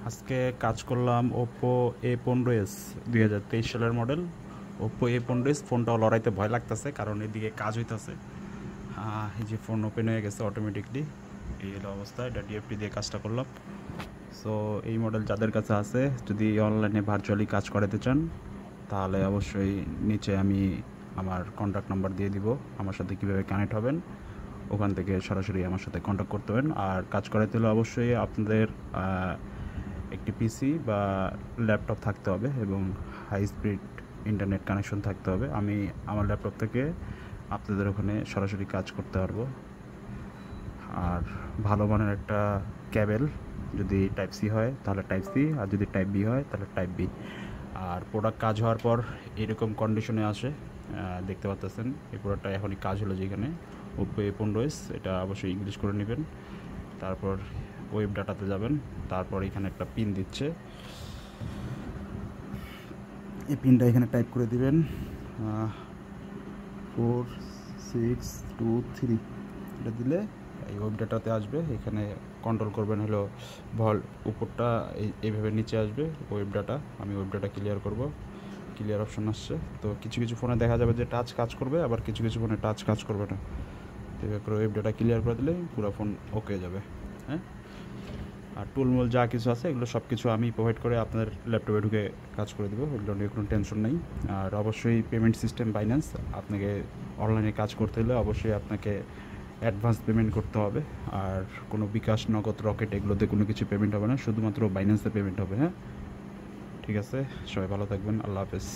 আজকে কাজ করলাম ওপ্পো A15s 2023 সালের মডেল। ওপ্পো A15s ফোনটাও লড়াইতে ভয় লাগতেছে, কারণ এদিকে কাজ হইতেছে। এই যে ফোন ওপেন হয়ে গেছে অটোমেটিকলি, এই হলো অবস্থা। এটা ডিএফটি দিয়ে কাজটা করলাম। সো এই মডেল যাদের কাছে আছে, যদি অনলাইনে ভার্চুয়ালি কাজ করাতে চান, তাহলে অবশ্যই নিচে আমি আমার কন্ট্যাক্ট নাম্বার দিয়ে দিব। আমার সাথে কীভাবে কানেক্ট হবেন, ওখান থেকে সরাসরি আমার সাথে কন্ট্যাক্ট করতে হবেন। আর কাজ করাতে হলে অবশ্যই আপনাদের একটি পিসি বা ল্যাপটপ থাকতে হবে এবং হাই স্পিড ইন্টারনেট কানেকশন থাকতে হবে। আমি আমার ল্যাপটপ থেকে আপনাদের ওখানে সরাসরি কাজ করতে পারবো। আর ভালো মানের একটা ক্যাবেল, যদি টাইপ সি হয় তাহলে টাইপ সি, আর যদি টাইপ বি হয় তাহলে টাইপ বি। আর প্রোডাক্ট কাজ হওয়ার পর এরকম কন্ডিশনে আসে, দেখতে পাচ্ছেন। এই প্রোডাক্টটা এখনই কাজ হলো যেখানে ওপ্পো A15s, এটা অবশ্যই ইংলিশ করে নেবেন। তারপর ওয়েব ডাটাতে যাবেন, তারপর এখানে একটা পিন দিচ্ছে, এই পিনটা এখানে টাইপ করে দিবেন 4623। এটা দিলে এই ওয়েব ডাটাতে আসবে। এখানে কন্ট্রোল করবেন হলো উপরটা এইভাবে নিচে আসবে ওয়েব ডাটা। আমি ওয়েব ডাটা ক্লিয়ার করব, ক্লিয়ার অপশন আসছে। তো কিছু কিছু ফোনে দেখা যাবে যে টাচ কাজ করবে, আবার কিছু কিছু ফোনে টাচ কাজ করবে না। এভাবে করে ওয়েব ডাটা ক্লিয়ার করে দিলে পুরো ফোন ওকে যাবে। হ্যাঁ, আর টুলমুল যা কিছু আছে এগুলো সব কিছু আমি প্রোভাইড করে আপনার ল্যাপটপে ঢুকে কাজ করে দেবো, এগুলো নিয়ে কোনো টেনশন নেই। আর অবশ্যই পেমেন্ট সিস্টেম বাইন্যান্স। আপনাকে অনলাইনে কাজ করতে হলে অবশ্যই আপনাকে অ্যাডভান্স পেমেন্ট করতে হবে। আর কোনো বিকাশ, নগদ, রকেট এগুলোতে কোনো কিছু পেমেন্ট হবে না, শুধুমাত্র বাইন্যান্সে পেমেন্ট হবে। হ্যাঁ, ঠিক আছে, সবাই ভালো থাকবেন, আল্লাহ হাফেজ।